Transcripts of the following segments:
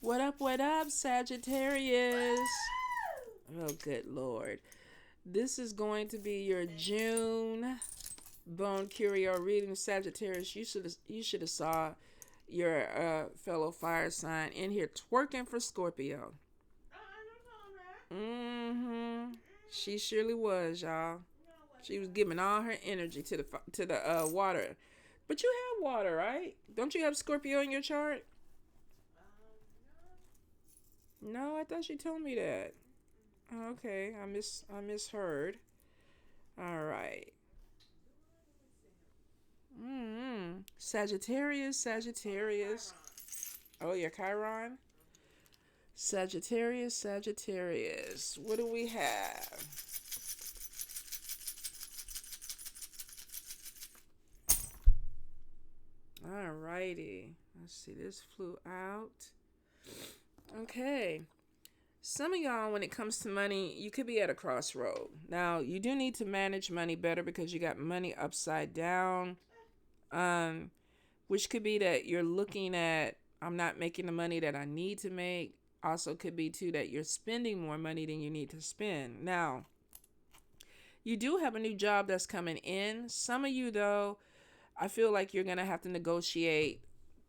What up, Sagittarius? Oh, good Lord. This is going to be your June Bone Curio reading, Sagittarius. You should have saw your fellow fire sign in here twerking for Scorpio. Mm-hmm. She surely was, y'all. She was giving all her energy to the water. But you have water, right? Don't you have Scorpio in your chart? No, I thought you told me that. Okay, I misheard. All right. Sagittarius, Sagittarius. Oh, your Chiron. Sagittarius, Sagittarius. What do we have? All righty. Let's see. This flew out. Okay. Some of y'all, when it comes to money, you could be at a crossroad. Now, you do need to manage money better because you got money upside down. Um, which could be that you're looking at, I'm not making the money that I need to make. Also could be too that you're spending more money than you need to spend. Now, you do have a new job that's coming in. Some of you though, I feel like you're going to have to negotiate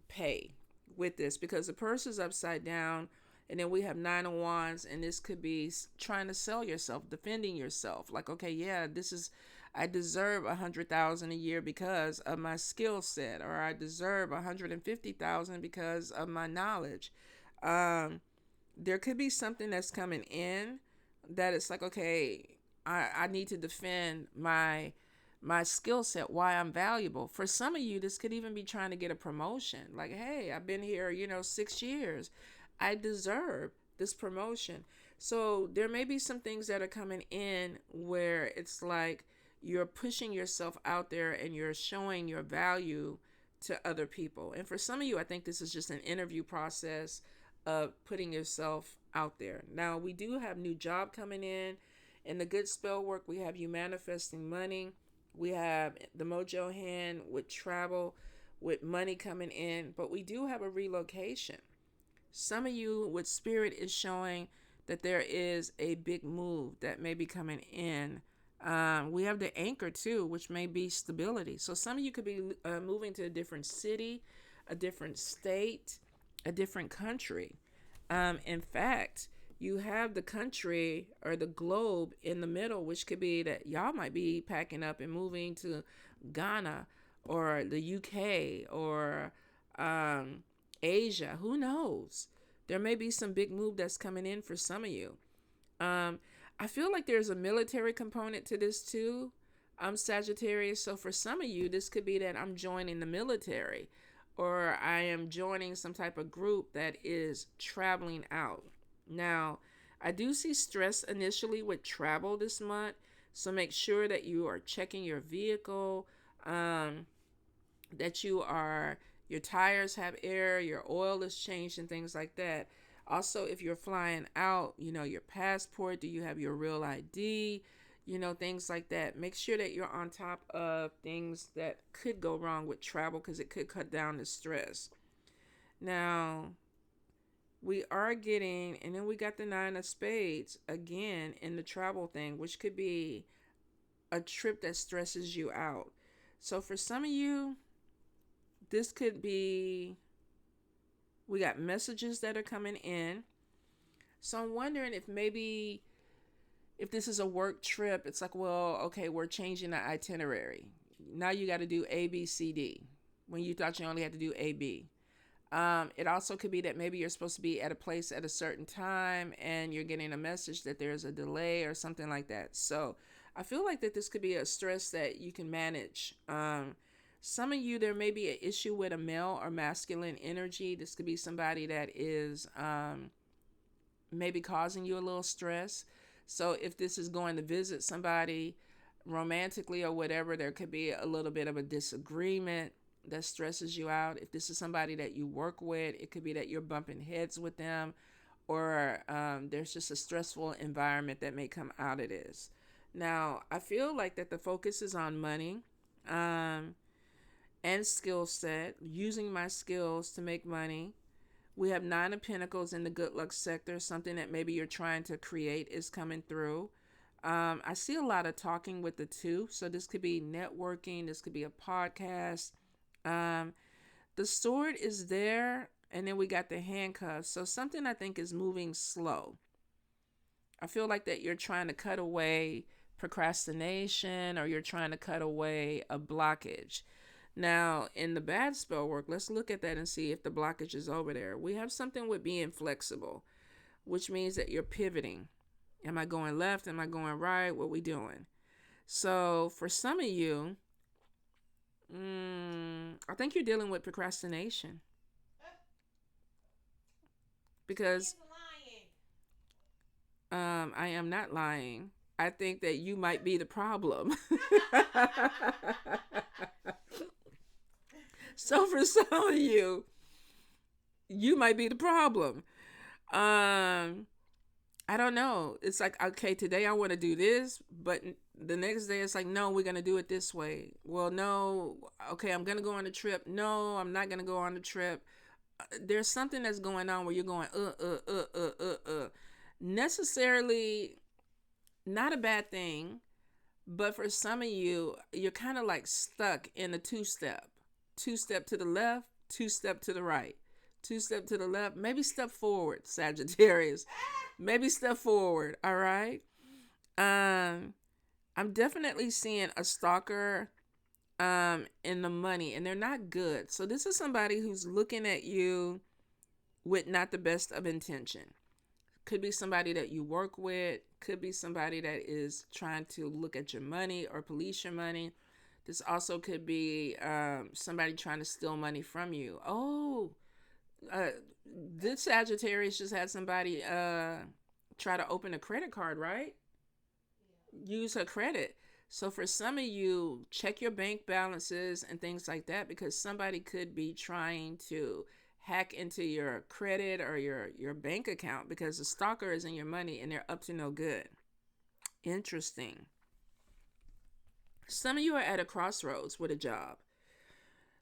pay with this because the purse is upside down, and then we have 9 of wands, and this could be trying to sell yourself, defending yourself, like, okay, yeah, this is, I deserve 100,000 a year because of my skill set, or I deserve 150,000 because of my knowledge. There could be something that's coming in that it's like, okay, I need to defend my skill set, why I'm valuable. For some of you, this could even be trying to get a promotion. Like, hey, I've been here, 6 years. I deserve this promotion. So there may be some things that are coming in where it's like you're pushing yourself out there and you're showing your value to other people. And for some of you, I think this is just an interview process of putting yourself out there. Now, we do have new job coming in. In the good spell work, we have you manifesting money. We have the mojo hand with travel, with money coming in. But we do have a relocation. Some of you with spirit is showing that there is a big move that may be coming in. We have the anchor too, which may be stability. So some of you could be moving to a different city, a different state, a different country. In fact, you have the country or the globe in the middle, which could be that y'all might be packing up and moving to Ghana or the UK or Asia. Who knows? There may be some big move that's coming in for some of you. I feel like there's a military component to this too. I'm Sagittarius, so for some of you, this could be that I'm joining the military or I am joining some type of group that is traveling out. Now, I do see stress initially with travel this month, so make sure that you are checking your vehicle, that your tires have air, your oil is changed, and things like that. Also, if you're flying out, your passport, do you have your real ID, things like that. Make sure that you're on top of things that could go wrong with travel because it could cut down the stress. Now, we are getting, and then we got the 9 of spades again in the travel thing, which could be a trip that stresses you out. So for some of you, this could be, we got messages that are coming in. So I'm wondering if this is a work trip, it's like, well, okay, we're changing the itinerary. Now you got to do A, B, C, D when you thought you only had to do A, B. It also could be that maybe you're supposed to be at a place at a certain time and you're getting a message that there's a delay or something like that. So I feel like that this could be a stress that you can manage. Some of you, there may be an issue with a male or masculine energy. This could be somebody that is maybe causing you a little stress. So if this is going to visit somebody romantically or whatever, there could be a little bit of a disagreement that stresses you out. If this is somebody that you work with, it could be that you're bumping heads with them, or there's just a stressful environment that may come out of this. Now, I feel like that the focus is on money and skill set, using my skills to make money, We have Nine of Pentacles in the good luck sector. Something that maybe you're trying to create is coming through. I see a lot of talking with the two. So this could be networking. This could be a podcast. The sword is there. And then we got the handcuffs. So something I think is moving slow. I feel like that you're trying to cut away procrastination, or you're trying to cut away a blockage. Now, in the bad spell work, let's look at that and see if the blockage is over there. We have something with being flexible, which means that you're pivoting. Am I going left? Am I going right? What we doing? So for some of you, I think you're dealing with procrastination. Because I am not lying. I think that you might be the problem. So for some of you, you might be the problem. I don't know. It's like, okay, today I want to do this, but the next day it's like, no, we're going to do it this way. Well, no, okay, I'm going to go on a trip. No, I'm not going to go on the trip. There's something that's going on where you're going, necessarily not a bad thing, but for some of you, you're kind of like stuck in a two-step to the left, two-step to the right, two-step to the left, maybe step forward, Sagittarius, maybe step forward. All right. I'm definitely seeing a stalker in the money, and they're not good. So this is somebody who's looking at you with not the best of intention. Could be somebody that you work with, could be somebody that is trying to look at your money or police your money. This also could be somebody trying to steal money from you. This Sagittarius just had somebody try to open a credit card, right? Use her credit. So for some of you, check your bank balances and things like that, because somebody could be trying to hack into your credit or your bank account, because the stalker is in your money and they're up to no good. Interesting. Some of you are at a crossroads with a job.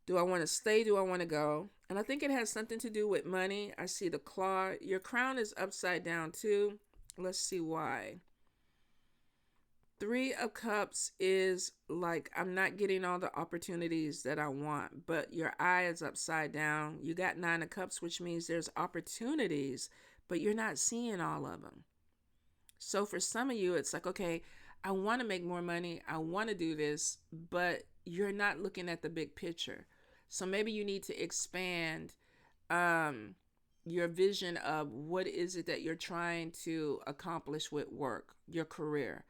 Do I want to stay? Do I want to go? And I think it has something to do with money. I see the claw. Your crown is upside down too. Let's see why. Three of Cups is like, I'm not getting all the opportunities that I want, but your eye is upside down. You got Nine of Cups, which means there's opportunities, but you're not seeing all of them. So for some of you, it's like, okay, I want to make more money. I want to do this, but you're not looking at the big picture. So maybe you need to expand your vision of what is it that you're trying to accomplish with work, your career.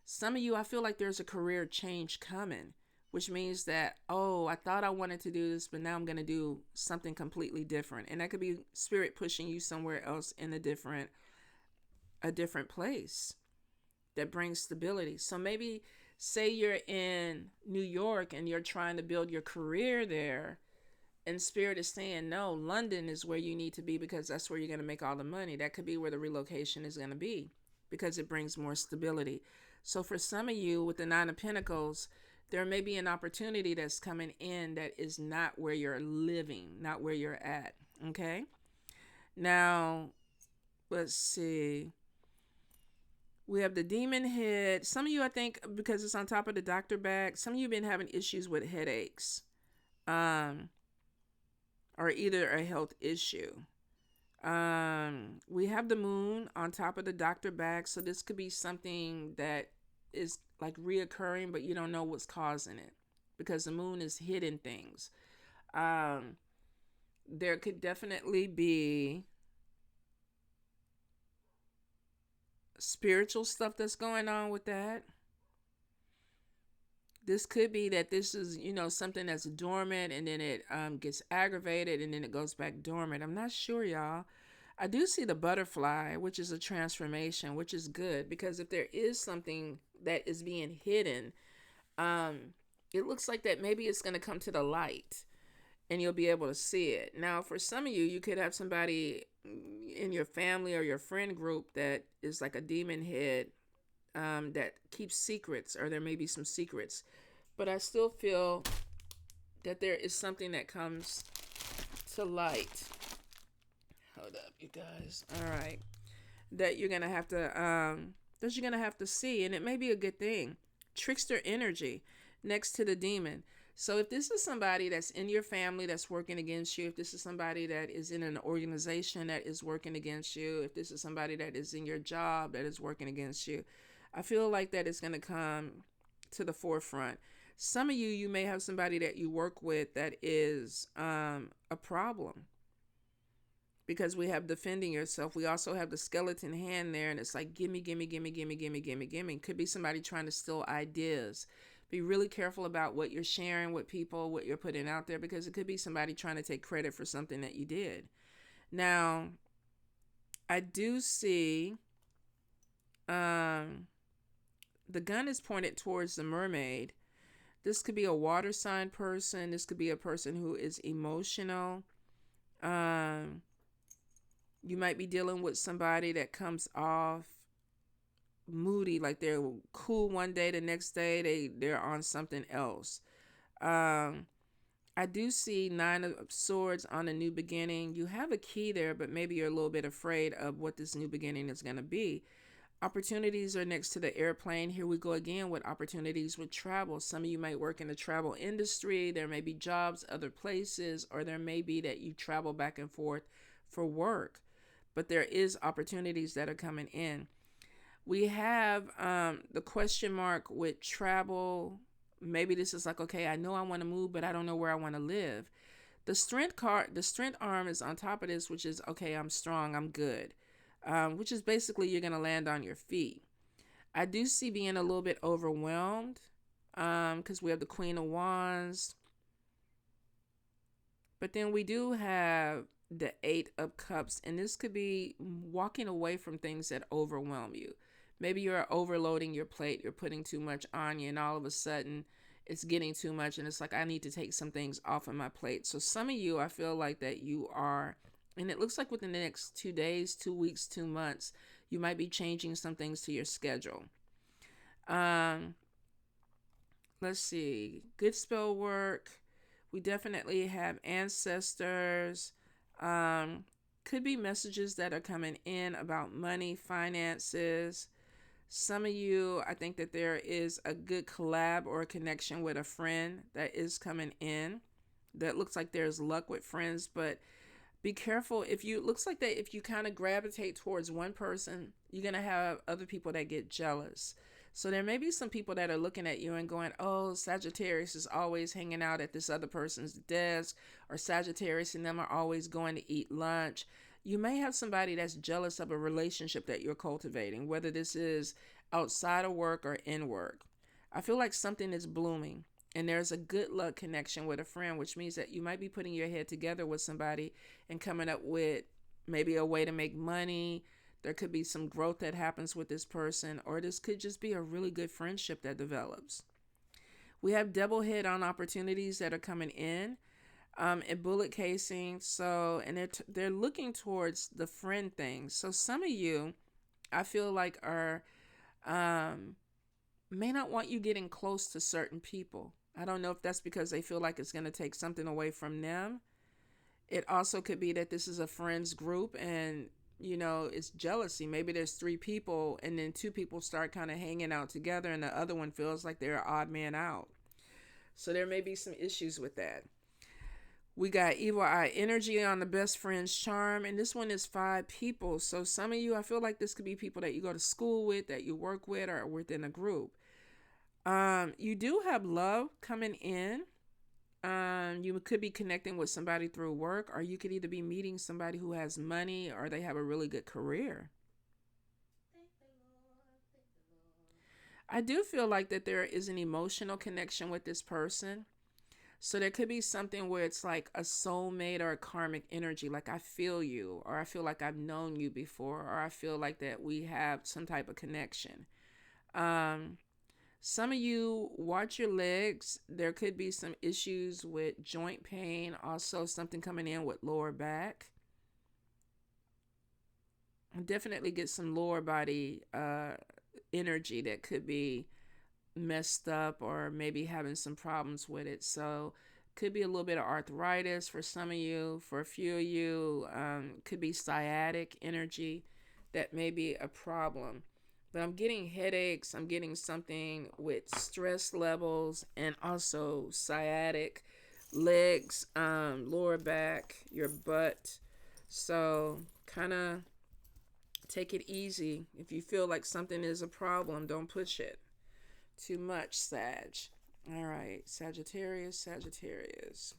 Some of you, I feel like there's a career change coming, which means that, oh, I thought I wanted to do this, but now I'm going to do something completely different. And that could be spirit pushing you somewhere else in a different place that brings stability. So maybe say you're in New York and you're trying to build your career there, and spirit is saying, no, London is where you need to be, because that's where you're going to make all the money. That could be where the relocation is going to be, because it brings more stability. So for some of you with the Nine of Pentacles, there may be an opportunity that's coming in that is not where you're living, not where you're at. Okay. Now, let's see. We have the demon head. Some of you, I think, because it's on top of the doctor bag, some of you have been having issues with headaches, or either a health issue. We have the moon on top of the doctor bag. So this could be something that is like reoccurring, but you don't know what's causing it, because the moon is hidden things. There could definitely be spiritual stuff that's going on with that. This could be that this is, something that's dormant, and then it gets aggravated, and then it goes back dormant. I'm not sure, y'all. I do see the butterfly, which is a transformation, which is good, because if there is something that is being hidden, it looks like that maybe it's going to come to the light and you'll be able to see it. Now, for some of you, you could have somebody in your family or your friend group that is like a demon head, that keeps secrets, or there may be some secrets, but I still feel that there is something that comes to light. Hold up, you guys. All right. That you're gonna have to see, and it may be a good thing. Trickster energy next to the demon. So if this is somebody that's in your family that's working against you, if this is somebody that is in an organization that is working against you, if this is somebody that is in your job that is working against you, I feel like that is going to come to the forefront. Some of you may have somebody that you work with that is a problem, because we have defending yourself. We also have the skeleton hand there, and it's like, gimme, gimme, gimme, gimme, gimme, gimme, gimme. Could be somebody trying to steal ideas. Be really careful about what you're sharing with people, what you're putting out there, because it could be somebody trying to take credit for something that you did. Now, I do see the gun is pointed towards the mermaid. This could be a water sign person. This could be a person who is emotional. You might be dealing with somebody that comes off moody, like they're cool one day, the next day they're on something else. I do see 9 of Swords on a new beginning. You have a key there, but maybe you're a little bit afraid of what this new beginning is going to be. Opportunities are next to the airplane. Here we go again with opportunities with travel. Some of you might work in the travel industry. There may be jobs other places, or there may be that you travel back and forth for work. But there is opportunities that are coming in. We have the question mark with travel. Maybe this is like, okay, I know I want to move, but I don't know where I want to live. The strength card, the strength arm is on top of this, which is, okay, I'm strong, I'm good. Which is basically you're going to land on your feet. I do see being a little bit overwhelmed, because we have the Queen of Wands. But then we do have the 8 of Cups, and this could be walking away from things that overwhelm you. Maybe you're overloading your plate, you're putting too much on you, and all of a sudden it's getting too much, and it's like, I need to take some things off of my plate. So some of you, I feel like that you are, and it looks like within the next 2 days, 2 weeks, 2 months, you might be changing some things to your schedule. Let's see, good spell work. We definitely have ancestors. Could be messages that are coming in about money, finances. Some of you, I think that there is a good collab or a connection with a friend that is coming in. That looks like there's luck with friends, but be careful. If you, looks like that if you kind of gravitate towards one person, you're going to have other people that get jealous. So there may be some people that are looking at you and going, oh, Sagittarius is always hanging out at this other person's desk, or Sagittarius and them are always going to eat lunch. You may have somebody that's jealous of a relationship that you're cultivating, whether this is outside of work or in work. I feel like something is blooming, and there's a good luck connection with a friend, which means that you might be putting your head together with somebody and coming up with maybe a way to make money. There could be some growth that happens with this person, or this could just be a really good friendship that develops. We have double hit on opportunities that are coming in. And bullet casing. So, and they're looking towards the friend thing. So some of you, I feel like are, may not want you getting close to certain people. I don't know if that's because they feel like it's going to take something away from them. It also could be that this is a friends group, and it's jealousy. Maybe there's 3 people, and then 2 people start kind of hanging out together, and the other one feels like they're an odd man out. So there may be some issues with that. We got evil eye energy on the best friend's charm, and this one is 5 people. So some of you, I feel like this could be people that you go to school with, that you work with, or within a group. You do have love coming in. You could be connecting with somebody through work, or you could either be meeting somebody who has money, or they have a really good career. I do feel like that there is an emotional connection with this person. So there could be something where it's like a soulmate or a karmic energy. Like, I feel you, or I feel like I've known you before, or I feel like that we have some type of connection. Some of you, watch your legs. There could be some issues with joint pain. Also something coming in with lower back. Definitely get some lower body energy that could be messed up, or maybe having some problems with it. So Could be a little bit of arthritis for some of you. For a few of you, could be sciatic energy that may be a problem. But I'm getting headaches. I'm getting something with stress levels and also sciatic, legs, lower back, your butt. So kind of take it easy. If you feel like something is a problem, don't push it too much, Sag. All right, Sagittarius, Sagittarius.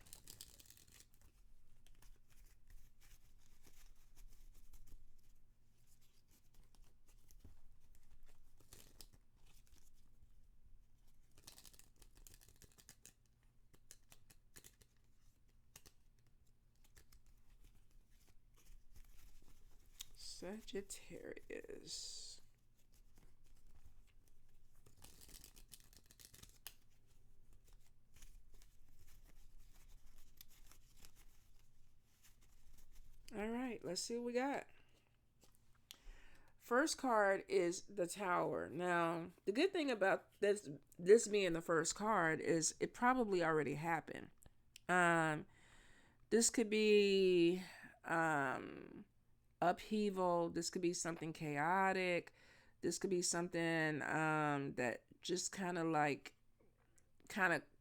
Sagittarius. All right, let's see what we got. First card is the Tower. Now, the good thing about this being the first card is it probably already happened. Um, this could be upheaval. This could be something chaotic. This could be something that just kind of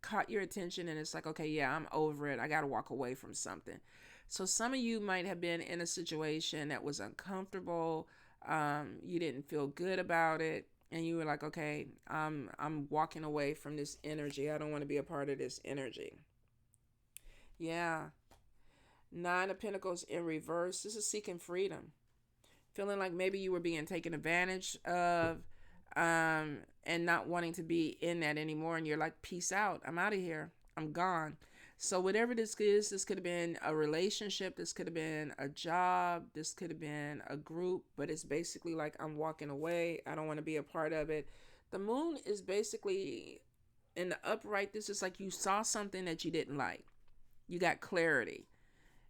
caught your attention, and it's like, okay, yeah, I'm over it. I got to walk away from something. So some of you might have been in a situation that was uncomfortable. You didn't feel good about it, and you were like, okay, I'm walking away from this energy. I don't want to be a part of this energy. Yeah. Nine of Pentacles in reverse. This is seeking freedom. Feeling like maybe you were being taken advantage of, and not wanting to be in that anymore. And you're like, peace out. I'm out of here. I'm gone. So whatever this is, this could have been a relationship. This could have been a job. This could have been a group. But it's basically like, I'm walking away. I don't want to be a part of it. The moon is basically in the upright. This is like you saw something that you didn't like. You got clarity.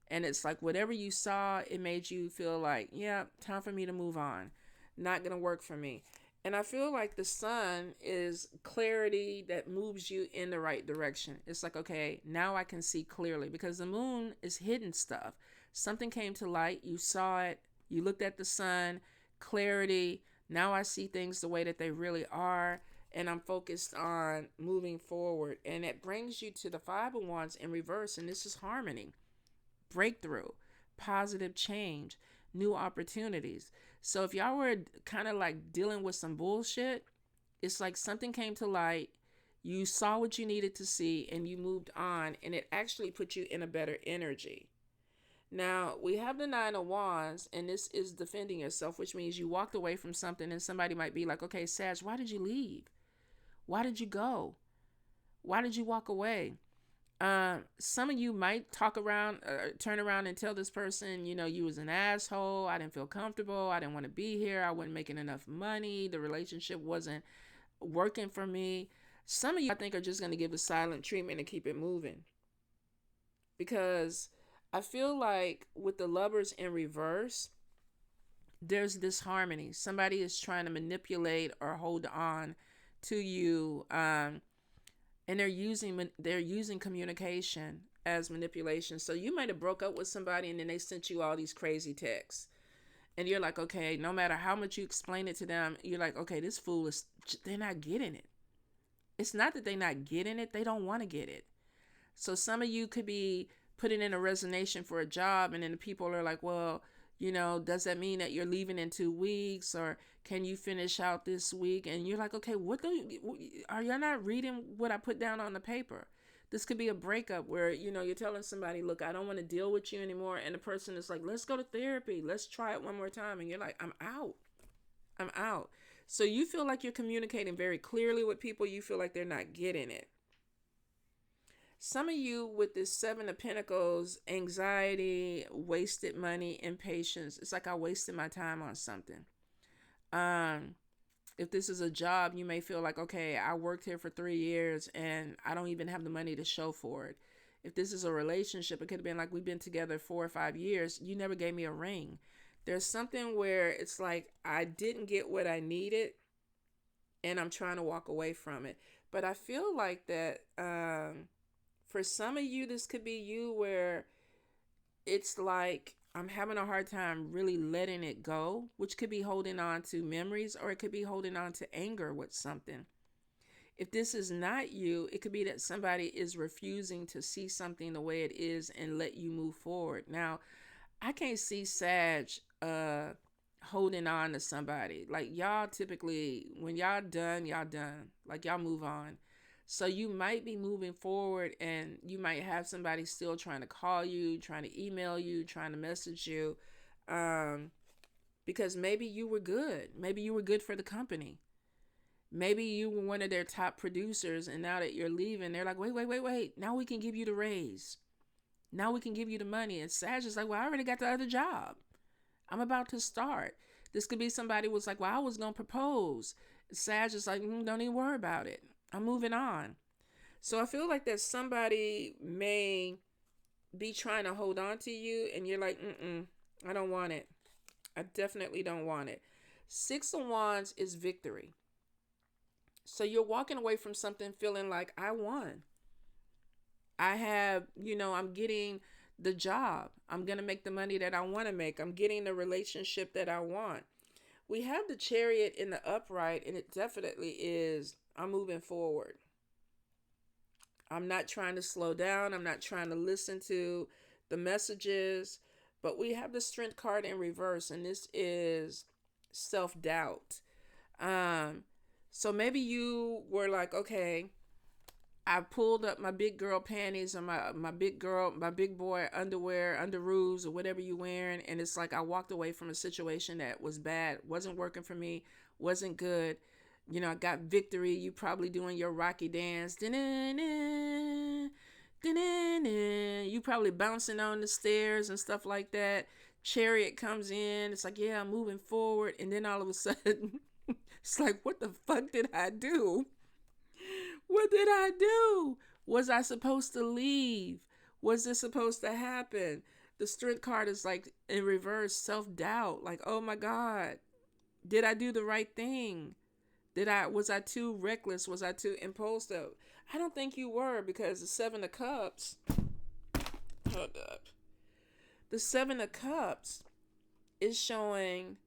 And it's like whatever you saw, it made you feel like, yeah, time for me to move on. Not going to work for me. And I feel like the sun is clarity that moves you in the right direction. It's like, okay, now I can see clearly, because the moon is hidden stuff. Something came to light. You saw it. You looked at the sun, clarity. Now I see things the way that they really are. And I'm focused on moving forward. And it brings you to the Five of Wands in reverse. And this is harmony, breakthrough, positive change, new opportunities. So if y'all were kind of like dealing with some bullshit, it's like something came to light, you saw what you needed to see, and you moved on, and it actually put you in a better energy. Now, we have the Nine of Wands, and this is defending yourself, which means you walked away from something, and somebody might be like, okay, Sag, why did you leave? Why did you go? Why did you walk away? Some of you might turn around and tell this person, you was an asshole. I didn't feel comfortable. I didn't want to be here. I wasn't making enough money. The relationship wasn't working for me. Some of you, I think, are just going to give a silent treatment and keep it moving. Because I feel like with the Lovers in reverse, there's disharmony. Somebody is trying to manipulate or hold on to you, and they're using communication as manipulation. So you might have broke up with somebody, and then they sent you all these crazy texts, and you're like, okay, no matter how much you explain it to them, you're like, okay, this fool they're not getting it. It's not that they're not getting it, they don't want to get it. So some of you could be putting in a resignation for a job, and then the people are like, well, does that mean that you're leaving in 2 weeks, or can you finish out this week? And you're like, okay, are you not reading what I put down on the paper? This could be a breakup where, you're telling somebody, look, I don't want to deal with you anymore. And the person is like, let's go to therapy. Let's try it one more time. And you're like, I'm out. So you feel like you're communicating very clearly with people. You feel like they're not getting it. Some of you with this Seven of Pentacles, anxiety, wasted money, impatience. It's like I wasted my time on something. If this is a job, you may feel like, okay, I worked here for 3 years and I don't even have the money to show for it. If this is a relationship, it could have been like we've been together 4 or 5 years. You never gave me a ring. There's something where it's like I didn't get what I needed and I'm trying to walk away from it. But I feel like that For some of you, this could be you where it's like I'm having a hard time really letting it go, which could be holding on to memories, or it could be holding on to anger with something. If this is not you, it could be that somebody is refusing to see something the way it is and let you move forward. Now, I can't see Sag holding on to somebody. Like, y'all typically, when y'all done, y'all done. Like, y'all move on. So you might be moving forward, and you might have somebody still trying to call you, trying to email you, trying to message you, because maybe you were good. Maybe you were good for the company. Maybe you were one of their top producers, and now that you're leaving, they're like, wait. Now we can give you the raise. Now we can give you the money. And Sag is like, well, I already got the other job. I'm about to start. This could be somebody who was like, well, I was going to propose. Sag is like, don't even worry about it. I'm moving on. So I feel like that somebody may be trying to hold on to you, and you're like, I don't want it. I definitely don't want it. 6 of Wands is victory. So you're walking away from something feeling like, I won. I have, I'm getting the job. I'm going to make the money that I want to make. I'm getting the relationship that I want. We have the Chariot in the upright, and it definitely is, I'm moving forward. I'm not trying to slow down. I'm not trying to listen to the messages. But we have the Strength card in reverse, and this is self-doubt. So maybe you were like, okay, I pulled up my big girl panties or my big boy underwear, underoos, or whatever you wearing. And it's like I walked away from a situation that was bad, wasn't working for me, wasn't good. I got victory. You probably doing your Rocky dance. You probably bouncing on the stairs and stuff like that. Chariot comes in. It's like, yeah, I'm moving forward. And then all of a sudden, it's like, what the fuck did I do? What did I do? Was I supposed to leave? Was this supposed to happen? The Strength card is like in reverse, self-doubt. Like, oh my God, did I do the right thing? Was I too reckless? Was I too impulsive? I don't think you were, because the 7 of Cups, hold up. The 7 of Cups is showing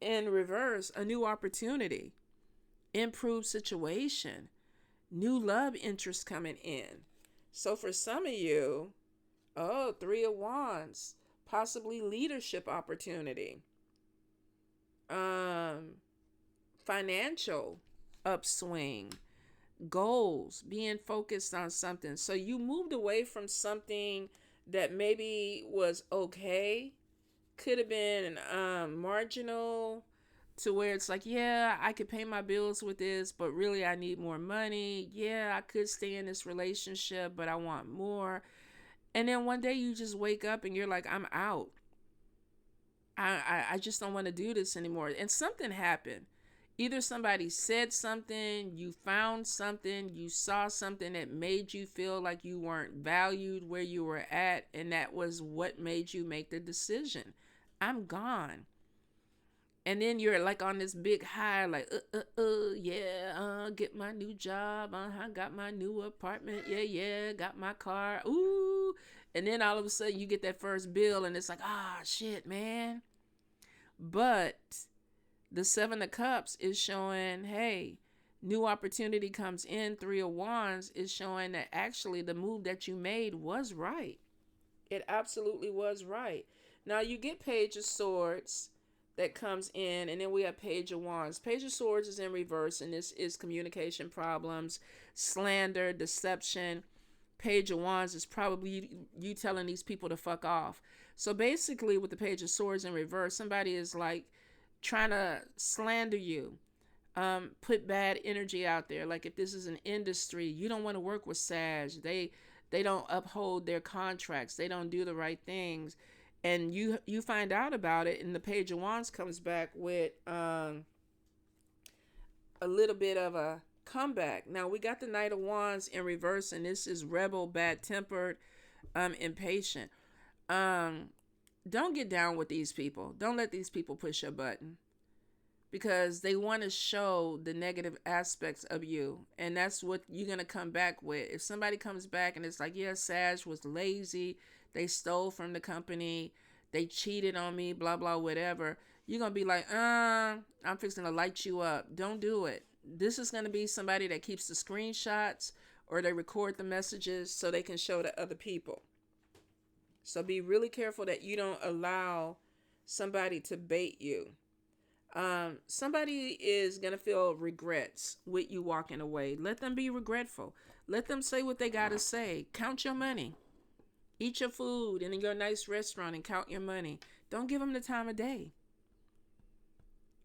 in reverse a new opportunity, improved situation, new love interest coming in. So for some of you, 3 of Wands, possibly leadership opportunity, financial upswing, goals, being focused on something. So you moved away from something that maybe was okay, could have been marginal, to where it's like, yeah, I could pay my bills with this, but really I need more money. Yeah, I could stay in this relationship, but I want more. And then one day you just wake up and you're like, I'm out. I just don't want to do this anymore. And something happened. Either somebody said something, you found something, you saw something that made you feel like you weren't valued where you were at, and that was what made you make the decision. I'm gone. And then you're like on this big high, like, get my new job, got my new apartment, got my car, ooh. And then all of a sudden you get that first bill, and it's like, shit, man. But the 7 of Cups is showing, hey, new opportunity comes in. 3 of Wands is showing that actually the move that you made was right. It absolutely was right. Now you get Page of Swords that comes in, and then we have Page of Wands. Page of Swords is in reverse, and this is communication problems, slander, deception. Page of Wands is probably you telling these people to fuck off. So basically with the Page of Swords in reverse, somebody is like trying to slander you, put bad energy out there. Like if this is an industry, you don't want to work with Sag. They don't uphold their contracts. They don't do the right things. And you find out about it, and the Page of Wands comes back with a little bit of a comeback. Now we got the Knight of Wands in reverse, and this is rebel, bad-tempered, impatient. Don't get down with these people. Don't let these people push your button. because they want to show the negative aspects of you. And that's what you're going to come back with. If somebody comes back and it's like, yeah, Sag was lazy, they stole from the company, they cheated on me, blah, blah, whatever, you're going to be like, I'm fixing to light you up. Don't do it. This is going to be somebody that keeps the screenshots or they record the messages so they can show to other people. So be really careful that you don't allow somebody to bait you. Somebody is going to feel regrets with you walking away. Let them be regretful. Let them say what they got to say. Count your money. Eat your food in your nice restaurant and count your money. Don't give them the time of day.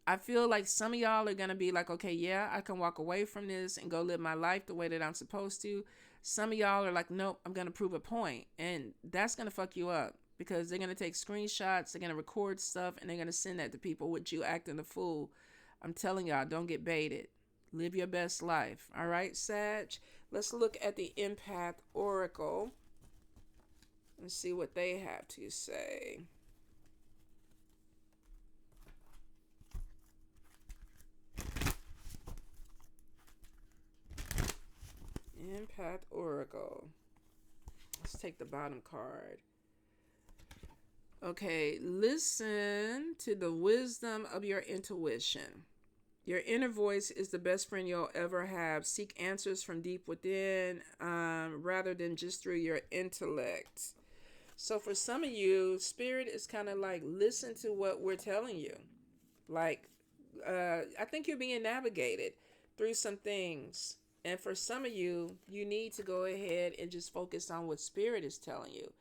I feel like some of y'all are going to be like, okay, yeah, I can walk away from this and go live my life the way that I'm supposed to. Some of y'all are like, nope, I'm going to prove a point. And that's going to fuck you up because they're going to take screenshots, they're going to record stuff, and they're going to send that to people with you acting a fool. I'm telling y'all, don't get baited. Live your best life. All right, Sag? Let's look at the Empath Oracle and see what they have to say. Empath Oracle. Let's take the bottom card. Okay, listen to the wisdom of your intuition. Your inner voice is the best friend you'll ever have. Seek answers from deep within rather than just through your intellect. So for some of you, Spirit is kind of like, listen to what we're telling you. Like, I think you're being navigated through some things. And for some of you, you need to go ahead and just focus on what Spirit is telling you.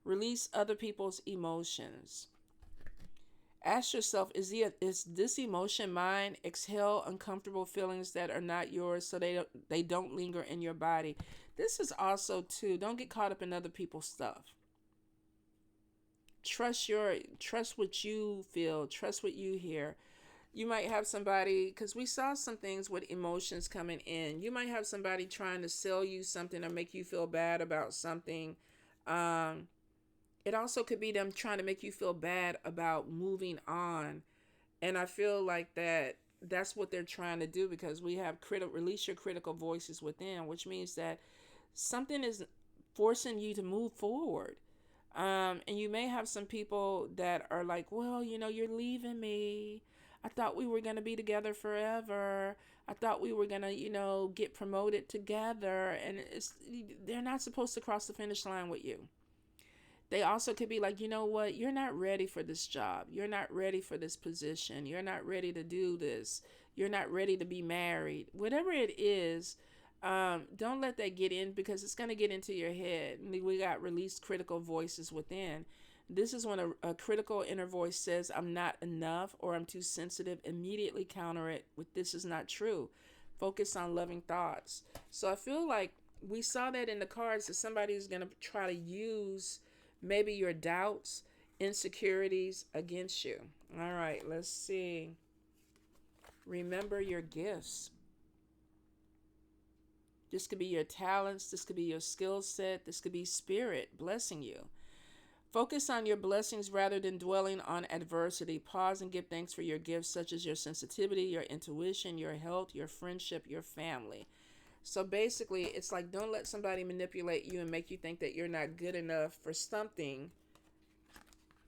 Release other people's emotions. Ask yourself, is this emotion mine? Exhale uncomfortable feelings that are not yours so they don't linger in your body. This is also, too, don't get caught up in other people's stuff. Trust what you feel. Trust what you hear. You might have somebody, because we saw some things with emotions coming in. You might have somebody trying to sell you something or make you feel bad about something. It also could be them trying to make you feel bad about moving on. And I feel like that's what they're trying to do, because we have release your critical voices within, which means that something is forcing you to move forward. And you may have some people that are like, well, you're leaving me. I thought we were going to be together forever. I thought we were going to, get promoted together. And they're not supposed to cross the finish line with you. They also could be like, you know what? You're not ready for this job. You're not ready for this position. You're not ready to do this. You're not ready to be married. Whatever it is, don't let that get in, because it's going to get into your head. We got released critical voices within. This is when a critical inner voice says, I'm not enough, or I'm too sensitive. Immediately counter it with, this is not true. Focus on loving thoughts. So I feel like we saw that in the cards, that somebody is going to try to use maybe your doubts, insecurities against you. All right, let's see. Remember your gifts. This could be your talents. This could be your skill set. This could be Spirit blessing you. Focus on your blessings rather than dwelling on adversity. Pause and give thanks for your gifts, such as your sensitivity, your intuition, your health, your friendship, your family. So basically, it's like, don't let somebody manipulate you and make you think that you're not good enough for something.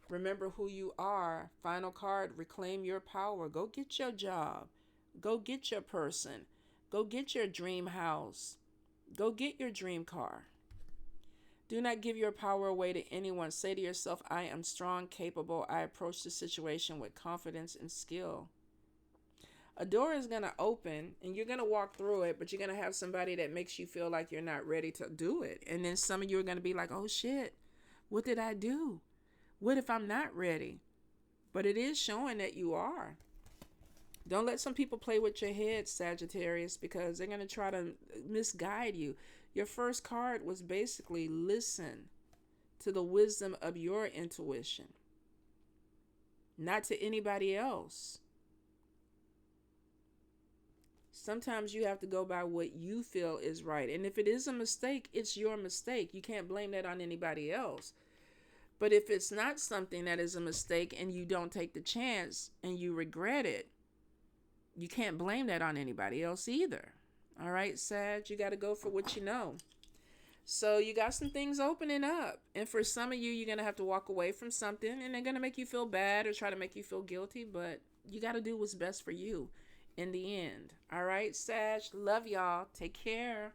Remember who you are. Final card, reclaim your power. Go get your job. Go get your person. Go get your dream house. Go get your dream car. Do not give your power away to anyone. Say to yourself, I am strong, capable. I approach the situation with confidence and skill. A door is going to open and you're going to walk through it, but you're going to have somebody that makes you feel like you're not ready to do it. And then some of you are going to be like, oh shit, what did I do? What if I'm not ready? But it is showing that you are. Don't let some people play with your head, Sagittarius, because they're going to try to misguide you. Your first card was basically listen to the wisdom of your intuition, not to anybody else. Sometimes you have to go by what you feel is right. And if it is a mistake, it's your mistake. You can't blame that on anybody else. But if it's not something that is a mistake and you don't take the chance and you regret it, you can't blame that on anybody else either. All right, Sag, you got to go for what you know. So you got some things opening up. And for some of you, you're going to have to walk away from something, and they're going to make you feel bad or try to make you feel guilty. But you got to do what's best for you in the end. All right, Sag, love y'all. Take care.